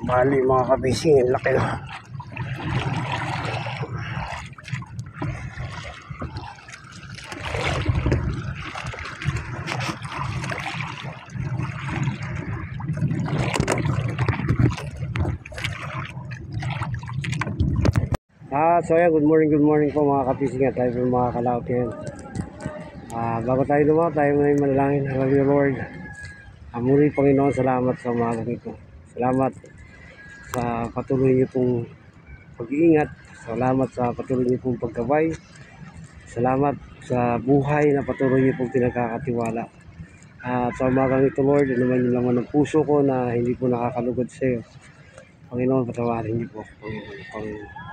Bali mga kabising, ang laki. So ayan, good morning po mga kabising at tayo po mga kalaot yan. Bago tayo dumaw, tayo ngayon manalangin. Hallelujah Lord. Muli Panginoon, salamat sa umagang ito. Salamat sa patuloy niyo pong pag-iingat. Salamat sa patuloy niyo pong pagkabay. Salamat sa buhay na patuloy niyo pong pinagkakatiwala. At sa umagang ito Lord, ano man yung laman ng puso ko na hindi po nakakalugod sa iyo, Panginoon, patawarin niyo po, Panginoon,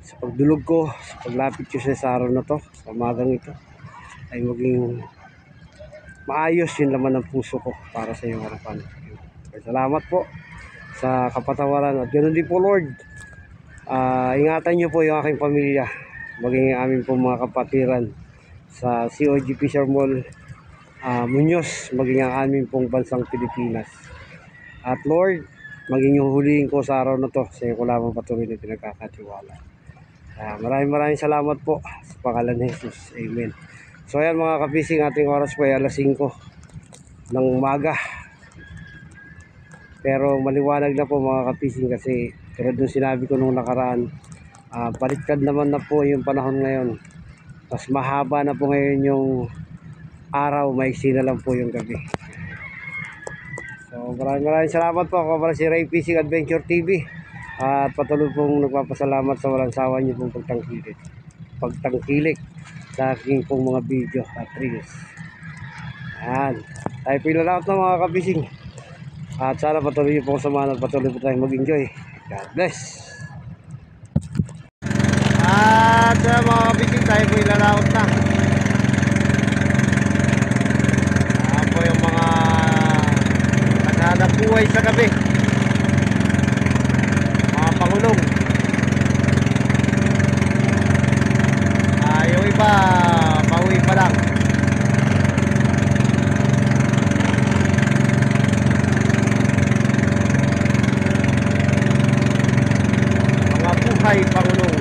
sa pagdulog ko, sa paglapit ko sa araw na to, sa umagang ito, ay maging maayos yung laman ng puso ko para sa iyong harapan. Salamat po sa kapatawaran at ganoon din po Lord. Ingatan niyo po yung aking pamilya, maging aming po mga kapatiran sa COG Fisher Mall, Muñoz, maging ang aming pong bansang Pilipinas. At Lord, maging yung huliin ko sa araw na to, sa iyo ko lamang patuloy na pinagkakatiwala. Maraming salamat po sa pangalan ni Jesus. Amen. So ayan mga kapising, ating oras po ay alas 5 ng umaga. Pero maliwanag na po mga kapising kasi tulad ng sinabi ko nung nakaraan, baliktad naman na po yung panahon ngayon. Mas mahaba na po ngayon yung araw, maiksi na lang po yung gabi. So maraming salamat po. Ako pala si Ray Fishing Adventure TV. At patuloy pong nagpapasalamat sa walang sawa niyo pong pagtangkilik sa aking pong mga video at reels. Ayan, tayo pinalaot na mga kabising. At sana patuloy niyo pong samahan at patuloy po tayong mag-enjoy. God bless. At mga kabising, tayo po ilalaot na. Ayan po yung mga naghanap buhay sa gabi, pangulong. Yung iba pauwi pa lang. Mga buhay pangulong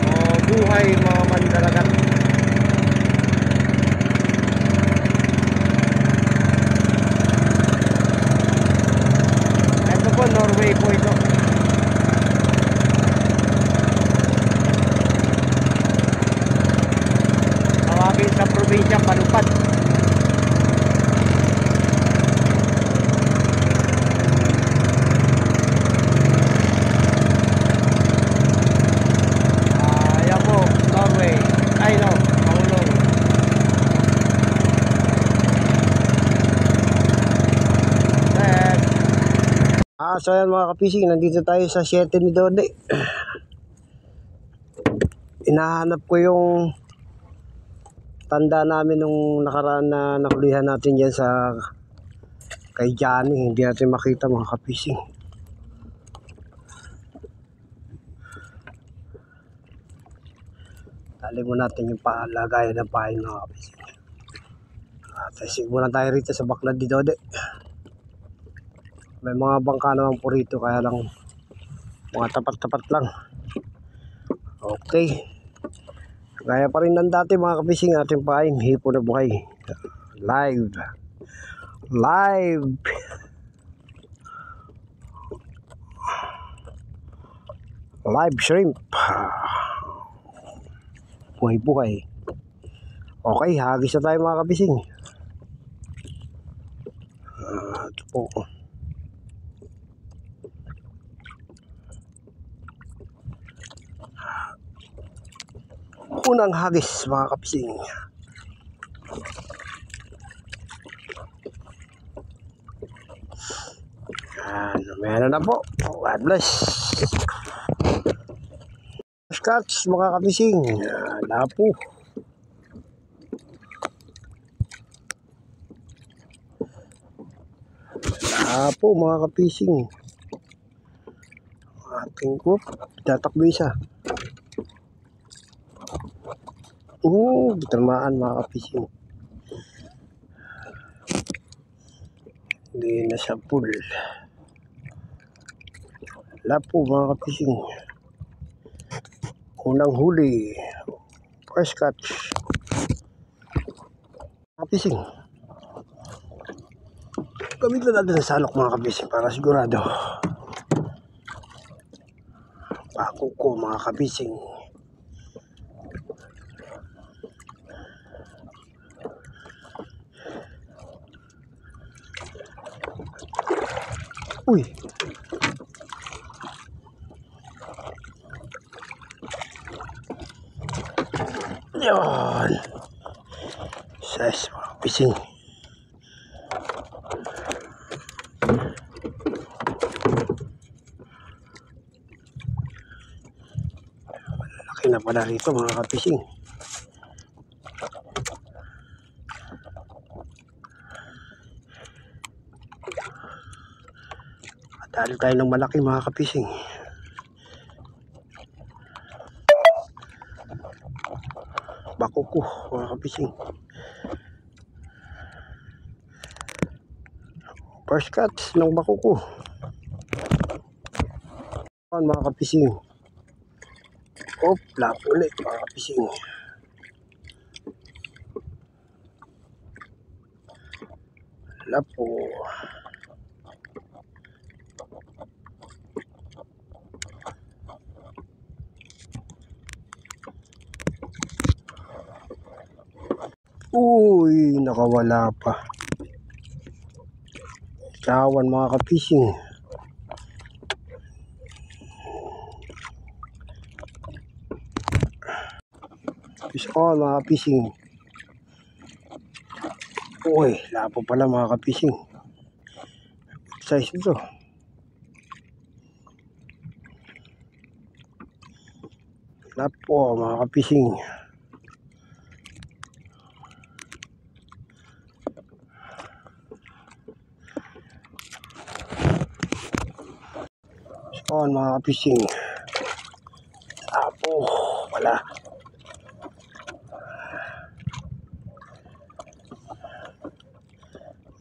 o buhay mga mandalagat. Ito po, Norway po ito. Sa probinsya Palupad. Yan po, Norway. Ay no, Pangulong. So yan mga kapising, nandito tayo sa 7 ni Dode. Inahanap ko yung tanda namin nung nakaraan na nakulihan natin dyan sa kay Johnny. Hindi natin makita mga kapising. Tali mo natin yung lagayan ng pain mga kapising. Testing muna tayo rito sa Baklad ni Dode. May mga bangka naman po rito, kaya lang mga tapat-tapat lang. Okay, gaya pa rin ng dati mga kapising, ating pain hipon na buhay. Live shrimp, buhay Okay, hagis na tayo mga kabising. Ito po. Unang hagis mga kabising. Meron na po. God bless. Scotch mga kabising. Lapo. Lapo mga kabising. Ating ko. Tatakbo isa. Bitamaan mga kabising. Hindi na sa pool. Lapo mga kabising. Unang huli. First catch. Kabising. Gamitin natin ang salok mga kabising para sigurado. Bako ko mga kabising. Uy. Yan. Size mga kabising. Malaki na pala rito mga kabising. Dali tayo ng malaki mga kapising. Bakuko mga kapising. First cut ng bakuko. Mga kapising. Lap ulit mga kapising. Lapo. Uy, nakawala pa. Kawan mga kapising. Fish on mga kapising. Uy, lapo pala mga kapising. Size nito. Lapo mga kapising. On mga kapising. Lapo wala.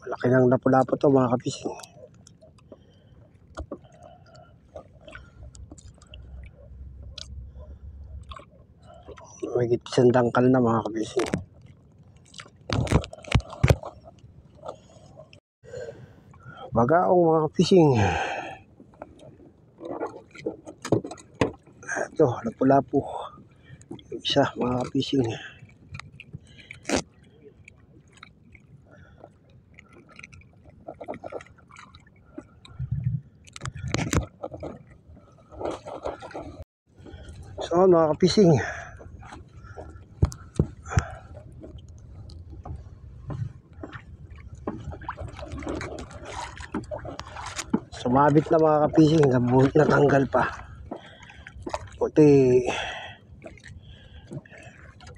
Malaki ng lapo-lapo to mga kapising. May isang dangkal na mga kapising. Bagaong mga kapising. Ito, lapo-lapo. Isa mga kapising. So mga kapising. Sumabit na mga kapising. Natanggal pa. Puti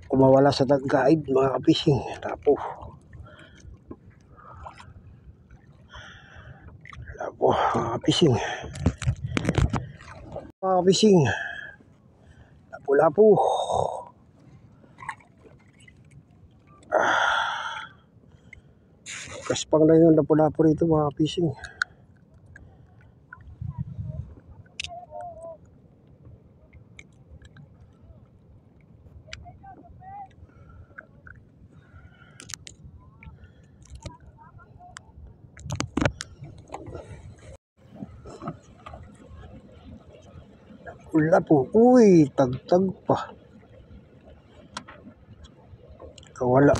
kumawala sa guide mga kapising. Lapo mga kapising. Mga kapising. Lapo-lapo. Kaspang na yung lapo-lapo rito mga kapising. Lapo. Uy, tagtag pa. Wala.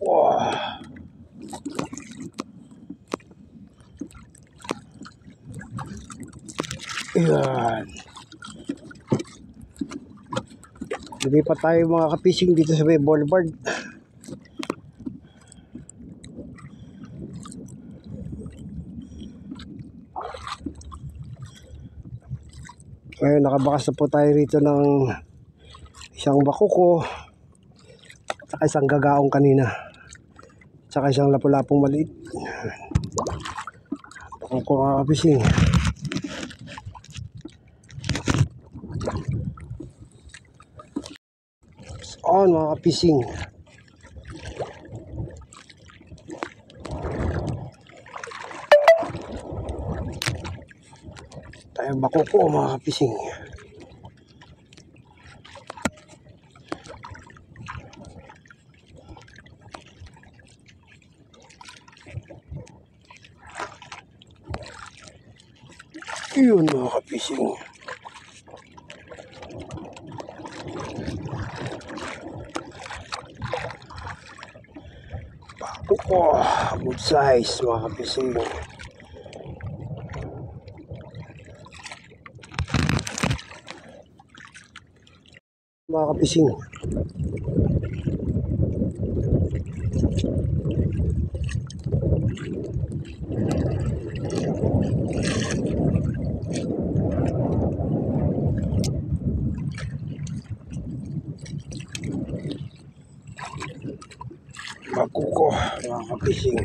Wow. Ayan. Hindi pa tayo mga ka-fishing dito sa Bay Boulevard. Ngayon nakabakas na po tayo rito ng isang bakuko at isang gagaong kanina, tsaka isang lapu-lapong maliit. Bakuko mga ka-fishing. On mga ka-fishing. Tayo bakuko mga ka-fishing. Yun mga ka-fishing. Bakuko, good size mga ka-fishing. Mga ka-fishing. Bakuko mga ka-fishing.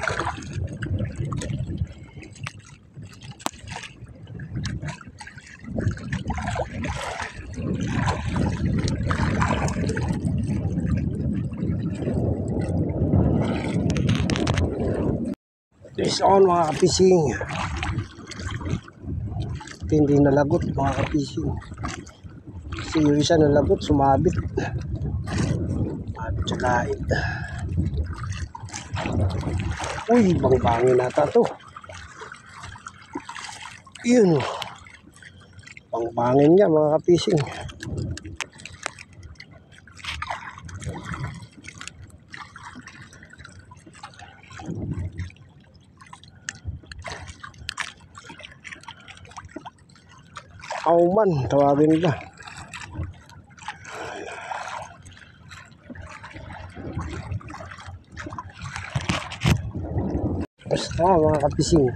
This on mga ka-fishing. Hindi nalagot mga ka-fishing. Kasi yung isa nalagot, sumabit. Sumabit sa kahit. Uy, bangbangin nata to. Yun. Bangbangin niya mga ka-fishing. Auman, tawagin nila. Basta mga ka-fishing.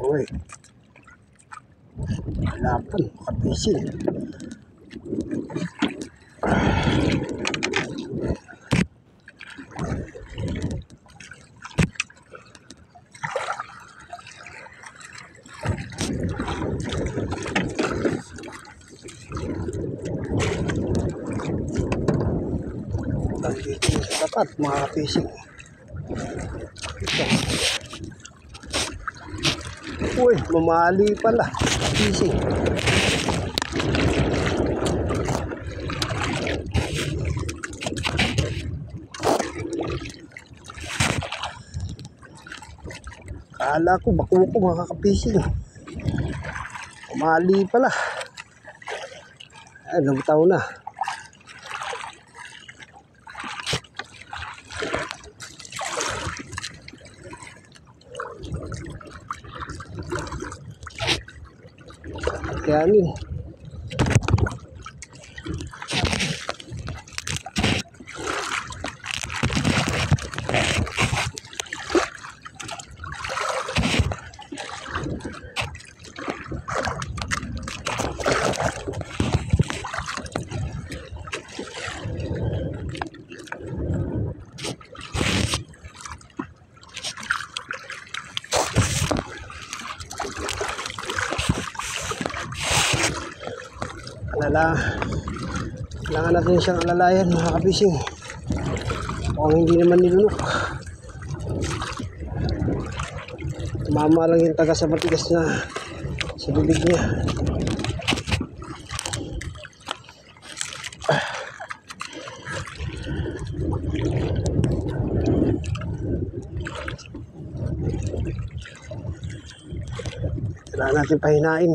Uy. Lapan, ka-fishing. Nandito sa tapat mga ka-fishing. Ito. Uy, mamali pala ka-fishing. Kala ko bakuko mga ka-fishing. Mamali pala. Ay, nabutaw na. Kayanin. Kailangan natin siyang alalayan mga ka-fishing. Mukhang hindi naman nilunok. Mama lang yung taga sa matigas na sa bibig niya. Kailangan natin pahinain.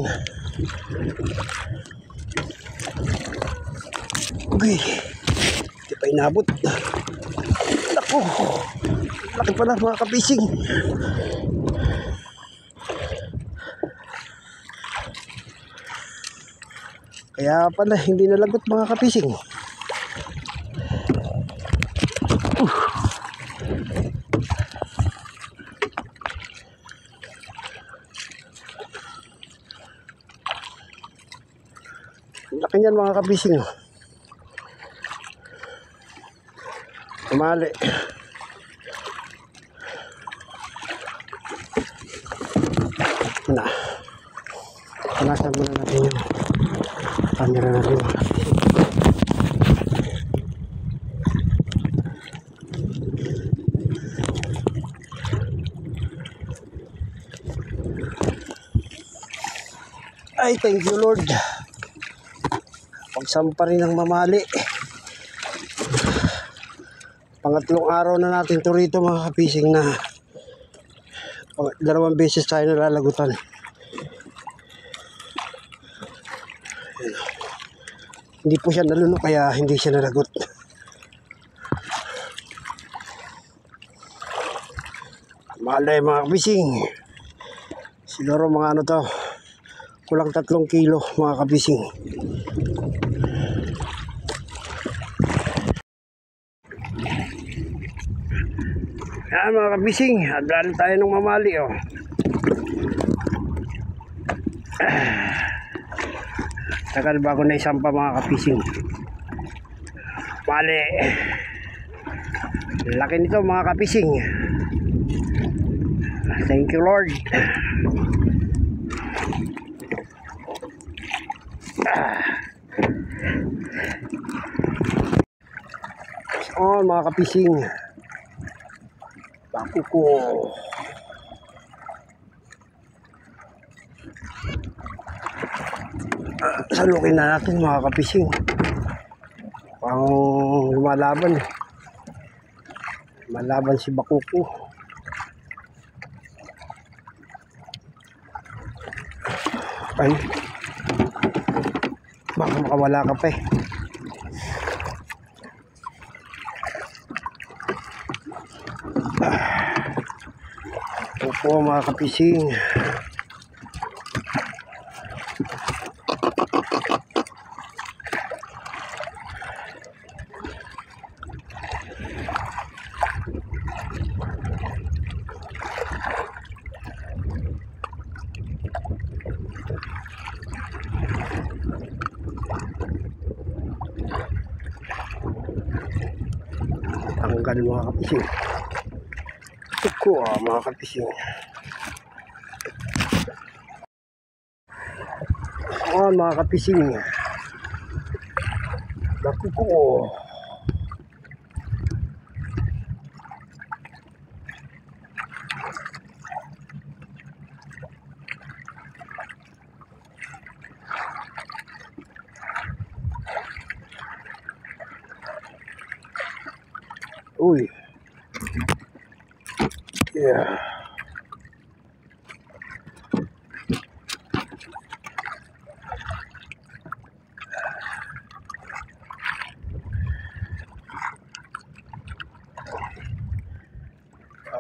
Okay. Hindi pa inabot. Naku. Laki pala mga kapising. Kaya pala hindi nalagot mga kapising. Laki niyan mga kapising. Tumali. Na. Panasan muna natin yung camera natin mga kapising. Ay, thank you Lord. Pagsampa rin ng mamali. Pangatlong araw na natin to rito mga kapising na 2 beses tayo nalalagutan. Hindi po siya naluno kaya hindi siya nalagot. Malay mga kapising. Siguro mga ano to, kulang 3 kilo mga kapising. Yan mga kapising, adlalo tayo ng mamali oh. Tagal bago na isampa mga kapising. Mali. Laki nito mga kapising. Thank you Lord. Oh mga kapising. Baku ko. Salukin na natin mga kapising. Pang lumalaban. Malaban si Bakuko. Ay. Baka makawala ka pa eh. Opo mga kapising. Tanggal mga kapising. Ito mga kapising. Mga kapising. Baku ko. Uy. Yeah.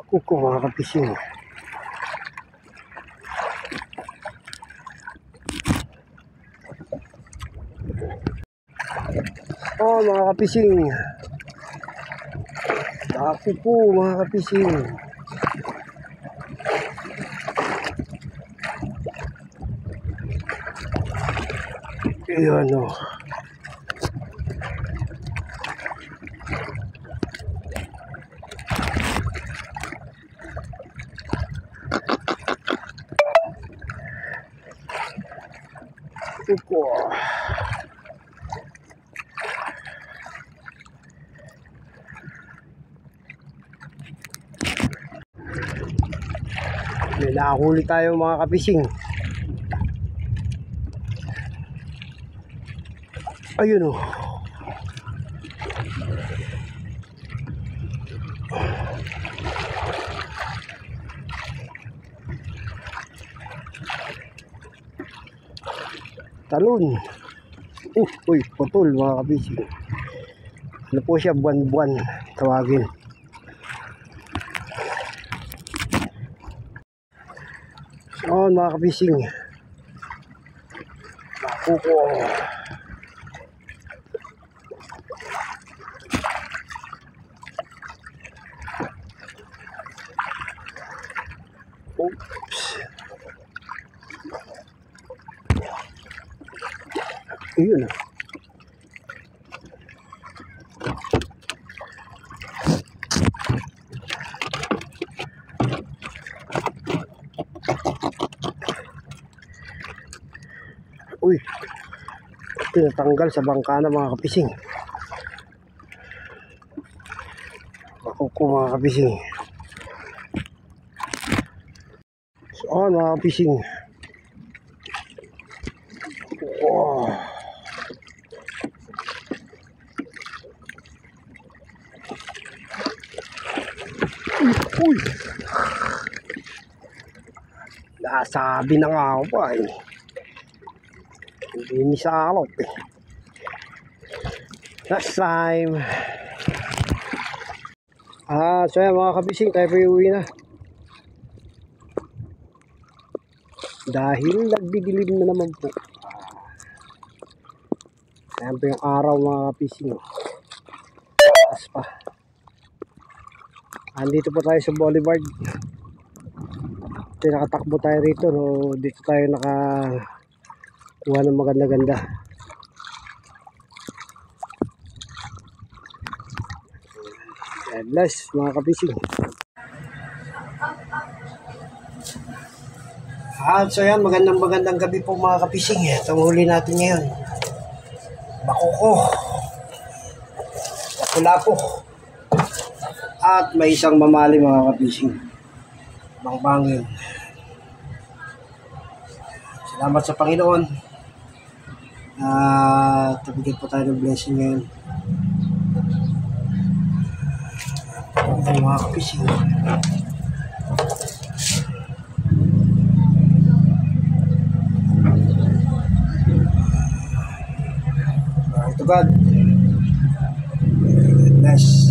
Ako ko mga kapising. Mga kapising. Ako po mga kapising. Ayan o. Ako. May nakahuli tayo mga kapising. Ayun o. talon. Uy, putol mga kabising. Ano po siya, buwan-buwan tawagin. So mga kabising, nakuko. Oops. Ayun. Uy, tinatanggal sa bangkana mga kapising. Makuko mga kapising. So mga kapising. Wow. Uy. Nasabi na nga ako pa eh. Hindi ni salop eh. Last time. So yan mga kabising, tayo po iuwi na. Dahil nagdidilim na naman po. Ayan po yung araw mga kabising. Taas pa. Andito po tayo sa Boulevard. Nakatakbo tayo rito. No? Dito tayo nakakuha ng maganda-ganda. God bless mga kabising. So yan, magandang gabi po mga kabising. Itong huli natin ngayon. Makuko. Lapu-lapu. At may isang mamali mga kabising. Bangbangin. Salamat sa Panginoon. Tabigyan po tayo ng blessing ngayon. Ang mga kabising. To God. Bless.